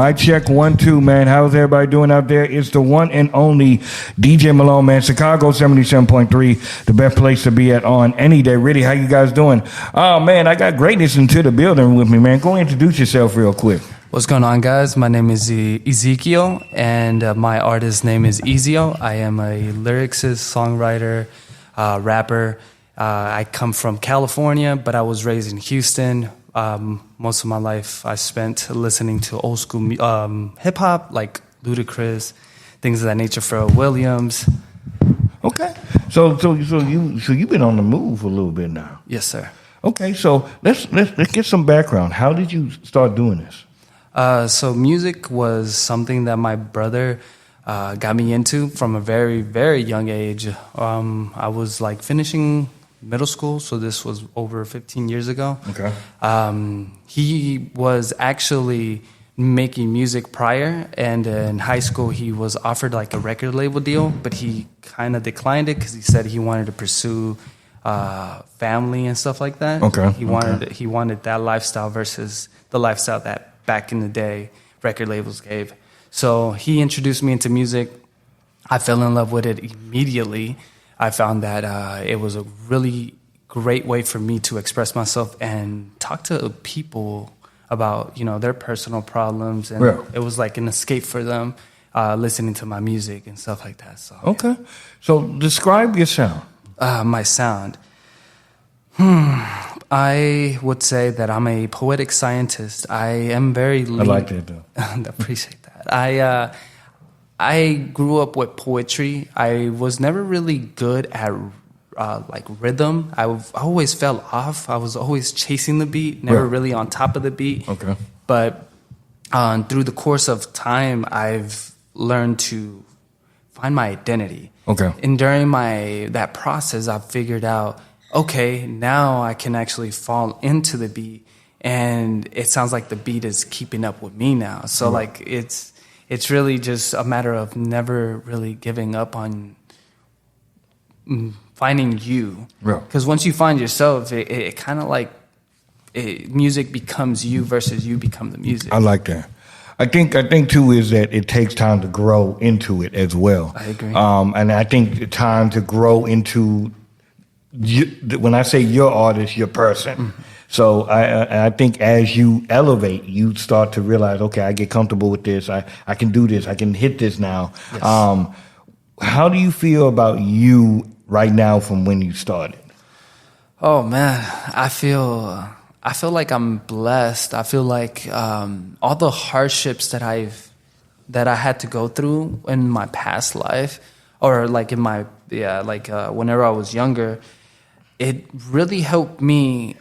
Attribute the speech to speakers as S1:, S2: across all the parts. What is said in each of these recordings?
S1: I check 1, 2, man. How's everybody doing out there? It's the one and only DJ Malone, man. Chicago 77.3, the best place to be at on any day. Really, how you guys doing? Oh, man, I got greatness into the building with me, man. Go introduce yourself real quick.
S2: What's going on, guys? My name is Ezzyo, and my artist name is Ezzyo. I am a lyricist, songwriter, rapper. I come from California, but I was raised in Houston. Most of my life I spent listening to old school hip-hop, like Ludacris, things of that nature, Pharrell Williams.
S1: Okay. So you've been on the move for a little bit now.
S2: Yes, sir.
S1: Okay, so let's get some background. How did you start doing this?
S2: So music was something that my brother got me into from a very, very young age. I was like finishing middle school, so this was over 15 years ago.
S1: Okay.
S2: He was actually making music prior, and in high school he was offered like a record label deal, but he kind of declined it because he said he wanted to pursue family and stuff like that.
S1: Okay.
S2: He wanted that lifestyle versus the lifestyle that back in the day record labels gave. So he introduced me into music. I fell in love with it immediately. I found that it was a really great way for me to express myself and talk to people about, their personal problems. And it was like an escape for them, listening to my music and stuff like that. So
S1: okay. So describe your sound.
S2: My sound. I would say that I'm a poetic scientist. I am very...
S1: I like that, though.
S2: I appreciate that. I grew up with poetry. I was never really good at like rhythm. I always fell off. I was always chasing the beat, never really on top of the beat.
S1: Okay.
S2: But through the course of time, I've learned to find my identity.
S1: Okay.
S2: And during that process, I've figured out, okay, now I can actually fall into the beat, and it sounds like the beat is keeping up with me now. So like it's really just a matter of never really giving up on finding you. Because once you find yourself, it kind of like music becomes you versus you become the music.
S1: I like that. I think too is that it takes time to grow into it as well.
S2: I agree.
S1: And I think time to grow into when I say your artist, your person. Mm-hmm. So I think as you elevate, you start to realize, okay, I get comfortable with this. I can do this. I can hit this now.
S2: Yes.
S1: How do you feel about you right now from when you started?
S2: Oh man, I feel like I'm blessed. I feel like all the hardships that I had to go through in my past life, or like in my whenever I was younger, it really helped me.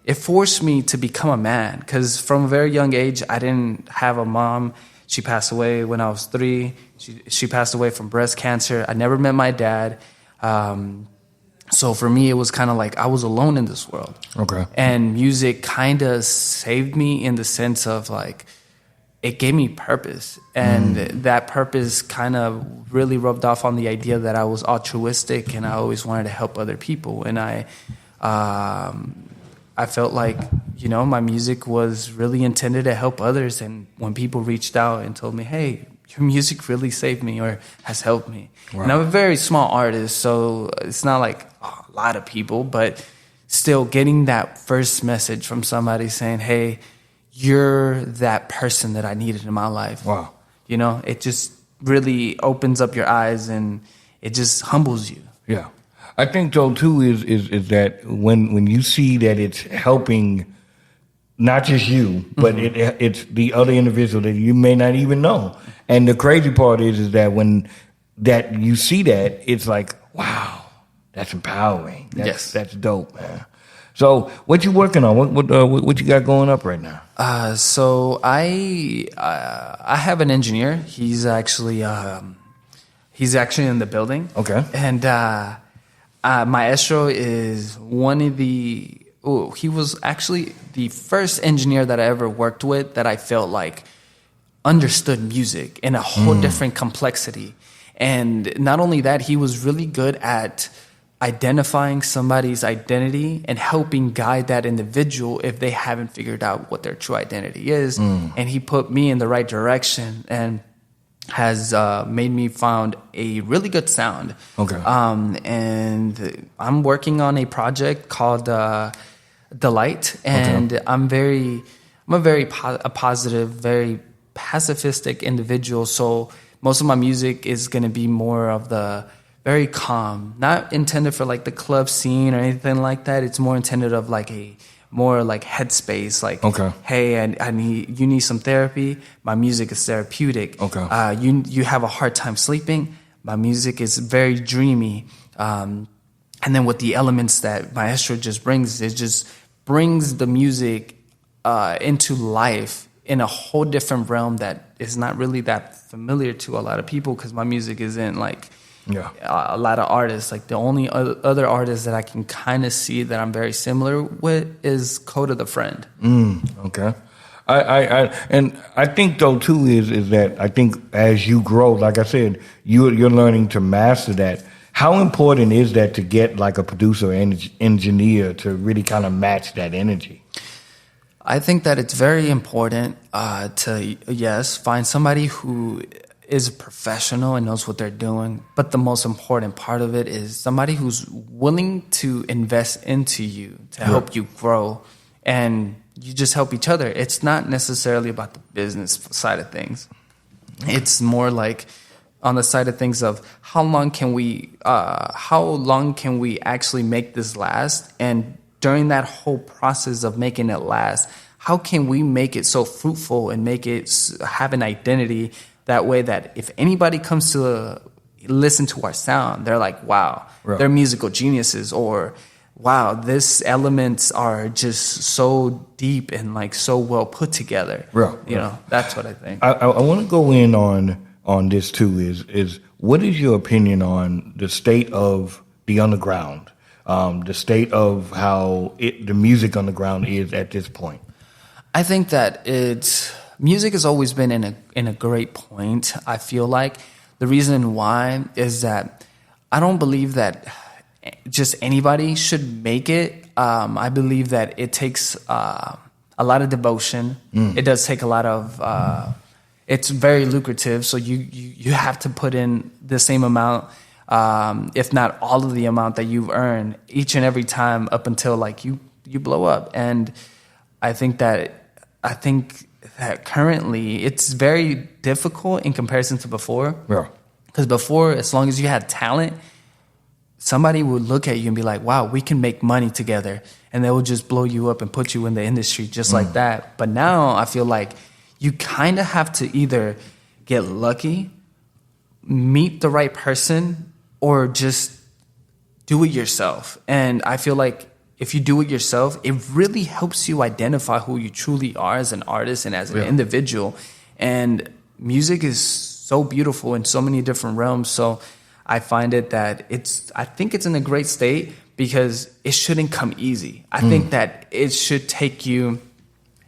S2: It forced me to become a man, because from a very young age, I didn't have a mom. She passed away when I was 3. She passed away from breast cancer. I never met my dad. So for me, it was kind of like I was alone in this world.
S1: Okay.
S2: And music kind of saved me in the sense of like, it gave me purpose. And that purpose kind of really rubbed off on the idea that I was altruistic and I always wanted to help other people. And I felt like, my music was really intended to help others. And when people reached out and told me, hey, your music really saved me or has helped me. Wow. And I'm a very small artist, so it's not like a lot of people, but still getting that first message from somebody saying, hey, you're that person that I needed in my life.
S1: Wow.
S2: It just really opens up your eyes and it just humbles you.
S1: Yeah. I think though too is that when you see that it's helping not just you, but it's the other individual that you may not even know. And the crazy part is that when that you see that, it's like, wow, that's empowering. That's dope, man. So what you working on? What you got going up right now?
S2: So I have an engineer. He's actually in the building.
S1: Okay.
S2: And Maestro is one of the. He was actually the first engineer that I ever worked with that I felt like understood music in a whole different complexity. And not only that, he was really good at identifying somebody's identity and helping guide that individual if they haven't figured out what their true identity is. And he put me in the right direction and has made me found a really good sound.
S1: Okay.
S2: And I'm working on a project called Delight, and I'm a very positive, very pacifistic individual. So most of my music is going to be more of the very calm, not intended for like the club scene or anything like that. It's more intended of like a more like headspace. Like, hey, you need some therapy. My music is therapeutic. You have a hard time sleeping. My music is very dreamy. And then with the elements that Maestro just brings, it just brings the music into life in a whole different realm that is not really that familiar to a lot of people, because my music isn't like a lot of artists. Like the only other artist that I can kind of see that I'm very similar with is Coda the Friend.
S1: Okay. I think though too is that I think as you grow, like I said, you're learning to master that. How important is that to get like a producer and engineer to really kind of match that energy?
S2: I think that it's very important to find somebody who is a professional and knows what they're doing. But the most important part of it is somebody who's willing to invest into you to help you grow, and you just help each other. It's not necessarily about the business side of things. It's more like on the side of things of how long can we actually make this last? And during that whole process of making it last, how can we make it so fruitful and make it have an identity that way that if anybody comes to listen to our sound, they're like, wow, they're musical geniuses, or wow, these elements are just so deep and like so well put together. You know, that's what I think.
S1: I want to go in on this too, is what is your opinion on the state of the underground, the state of how the music underground is at this point?
S2: I think that music has always been in a great point. I feel like the reason why is that I don't believe that just anybody should make it. I believe that it takes a lot of devotion. It does take a lot of. It's very lucrative, so you have to put in the same amount, if not all of the amount that you've earned each and every time up until like you blow up. And I think that currently it's very difficult in comparison to before. Because before, as long as you had talent, somebody would look at you and be like, wow, we can make money together. And they will just blow you up and put you in the industry just like that. But now I feel like you kind of have to either get lucky, meet the right person, or just do it yourself. And I feel like if you do it yourself, it really helps you identify who you truly are as an artist and as an individual. And music is so beautiful in so many different realms. So I find it that I think it's in a great state because it shouldn't come easy. I think that it should take you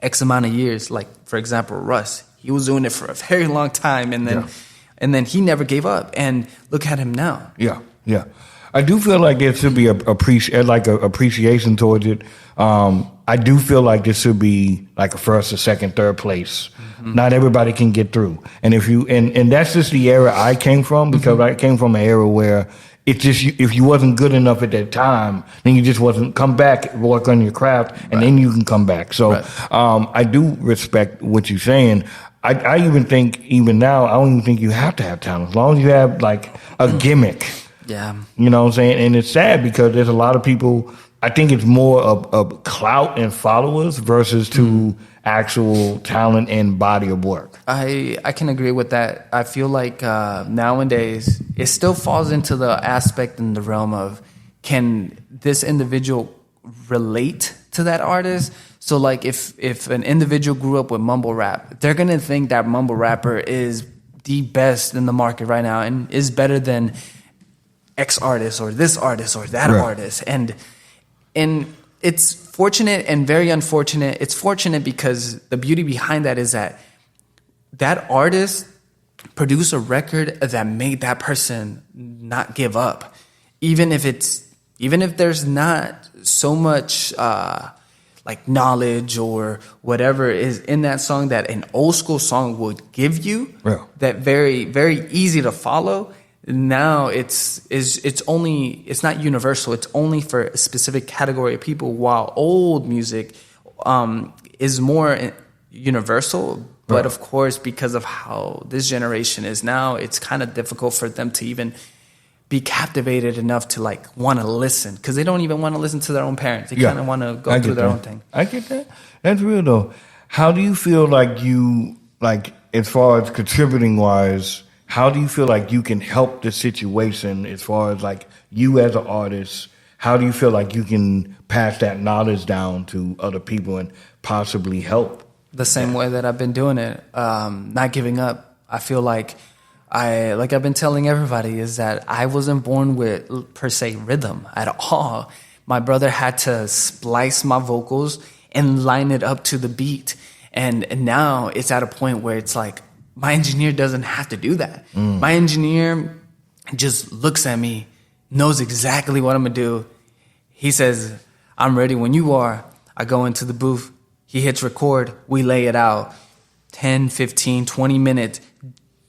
S2: X amount of years. Like, for example, Russ, he was doing it for a very long time, and then he never gave up. And look at him now.
S1: Yeah. I do feel like there should be appreciation towards it. I do feel like this should be like a first, or second, third place. Not everybody can get through, and and that's just the era I came from, because I came from an era where it's just if you wasn't good enough at that time, then you just wasn't. Come back, work on your craft, and then you can come back. So I do respect what you're saying. I even think even now I don't even think you have to have talent as long as you have like a gimmick.
S2: Yeah.
S1: You know what I'm saying? And it's sad because there's a lot of people, I think it's more of clout and followers versus to actual talent and body of work.
S2: I can agree with that. I feel like nowadays it still falls into the aspect in the realm of, can this individual relate to that artist? So like if an individual grew up with mumble rap, they're going to think that mumble rapper is the best in the market right now and is better than X artist or this artist or that artist. And it's fortunate and very unfortunate. It's fortunate because the beauty behind that is that artist produced a record that made that person not give up. Even if it's even if there's not so much like knowledge or whatever is in that song that an old school song would give you, that very, very easy to follow. Now it's not universal. It's only for a specific category of people, while old music is more universal. But of course, because of how this generation is now, it's kind of difficult for them to even be captivated enough to like want to listen, because they don't even want to listen to their own parents. They kind of want to go through their own thing.
S1: I get that. That's real though. How do you feel like as far as contributing wise, how do you feel like you can help the situation as far as like you as an artist? How do you feel like you can pass that knowledge down to other people and possibly help?
S2: The same way that I've been doing it, not giving up. I feel like I've been telling everybody, is that I wasn't born with per se rhythm at all. My brother had to splice my vocals and line it up to the beat. And now it's at a point where it's like, my engineer doesn't have to do that. My engineer just looks at me, knows exactly what I'm gonna do. He says, I'm ready when you are. I go into the booth. He hits record. We lay it out. 10, 15, 20 minutes.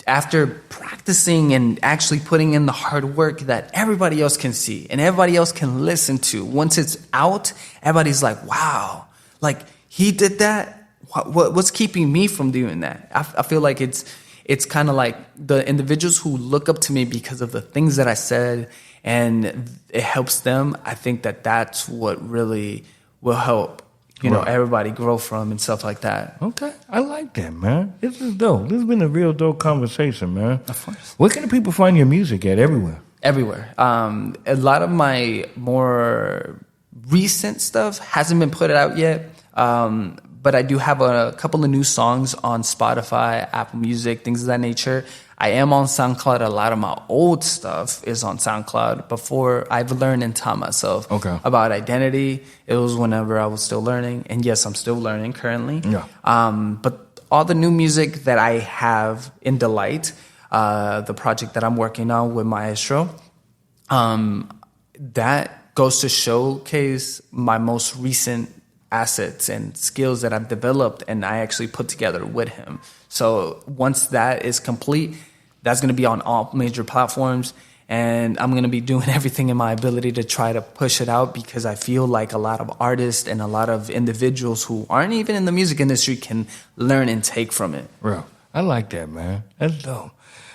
S2: After practicing and actually putting in the hard work that everybody else can see and everybody else can listen to. Once it's out, everybody's like, wow, like he did that. What's keeping me from doing that? I feel like it's kind of like the individuals who look up to me because of the things that I said, and it helps them. I think that's what really will help, everybody grow from and stuff like that.
S1: Okay. I like that, man. This is dope. This has been a real dope conversation, man.
S2: Of course.
S1: Where can the people find your music at? Everywhere?
S2: A lot of my more recent stuff hasn't been put out yet. But I do have a couple of new songs on Spotify, Apple Music, things of that nature. I am on SoundCloud. A lot of my old stuff is on SoundCloud. Before, I've learned and taught myself about identity. It was whenever I was still learning. And yes, I'm still learning currently. Yeah. But all the new music that I have in Delight, the project that I'm working on with Maestro, that goes to showcase my most recent assets and skills that I've developed and I actually put together with him. So once that is complete, that's going to be on all major platforms, and I'm going to be doing everything in my ability to try to push it out, because I feel like a lot of artists and a lot of individuals who aren't even in the music industry can learn and take from it.
S1: Real. I like that, man. That's dope.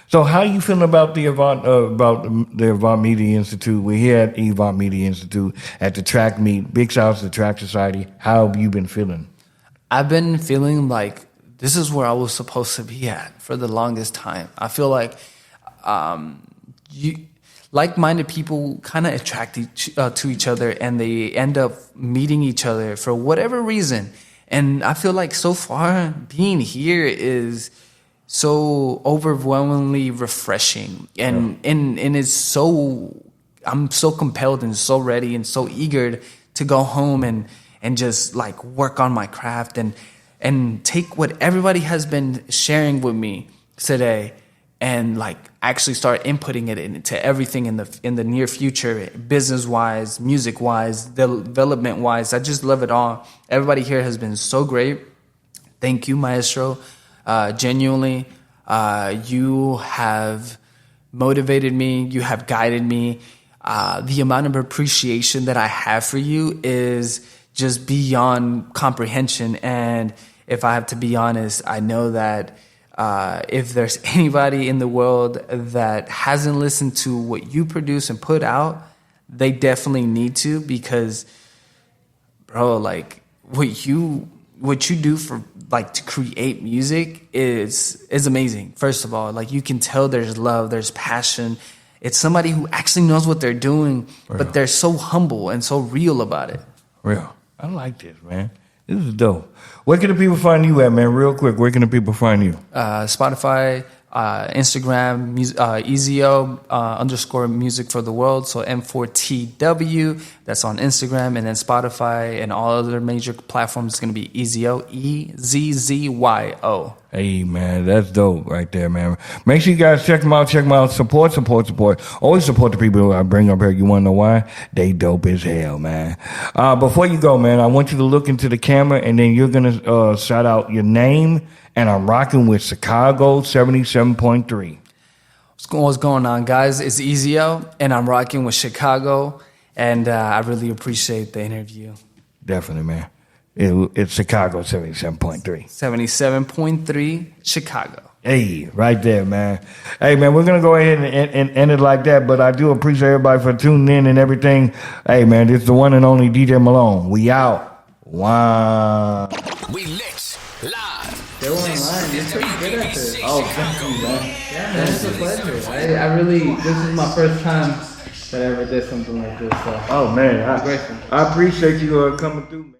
S1: So how you feeling about the Avant Media Institute? We're here at Avant Media Institute at the track meet. Big shout out to the Track Society. How have you been feeling?
S2: I've been feeling like this is where I was supposed to be at for the longest time. I feel like like-minded people kind of attract to each other, and they end up meeting each other for whatever reason. And I feel like so far being here is so overwhelmingly refreshing, and it's so, I'm so compelled and so ready and so eager to go home and just like work on my craft and take what everybody has been sharing with me today and like actually start inputting it into everything in the near future, business wise, music wise, development wise. I just love it all. Everybody here has been so great. Thank you, Maestro. Genuinely, you have motivated me. You have guided me. The amount of appreciation that I have for you is just beyond comprehension. And if I have to be honest, I know that if there's anybody in the world that hasn't listened to what you produce and put out, they definitely need to, because, bro, like what you do for like to create music is amazing. First of all, like you can tell there's love, there's passion. It's somebody who actually knows what they're doing, but they're so humble and so real about it.
S1: Real. I like this, man. This is dope. Where can the people find you at, man? Real quick, where can the people find you?
S2: Spotify, Instagram, Ezzyo underscore music for the world. So M4TW, that's on Instagram, and then Spotify and all other major platforms is going to be Ezzyo, EZZYO.
S1: Hey, man, that's dope right there, man. Make sure you guys check them out. Support. Always support the people who I bring up here. You want to know why? They dope as hell, man. Before you go, man, I want you to look into the camera, and then you're going to shout out your name. And I'm rocking with Chicago 77.3.
S2: What's going on, guys? It's Ezzyo, and I'm rocking with Chicago, and I really appreciate the interview.
S1: Definitely, man. It's Chicago 77.3.
S2: 77.3 Chicago.
S1: Hey, right there, man. Hey, man, we're going to go ahead and end it like that, but I do appreciate everybody for tuning in and everything. Hey, man, this is the one and only DJ Malone. We out. Wow.
S3: We lit live.
S2: They were online. You're pretty good at this.
S1: Oh, thank you, man.
S2: Yeah, man, it's a pleasure. I really, this is my first time that I ever did something like this. So.
S1: Oh, man.
S2: I'm grateful.
S1: I appreciate you coming through, man.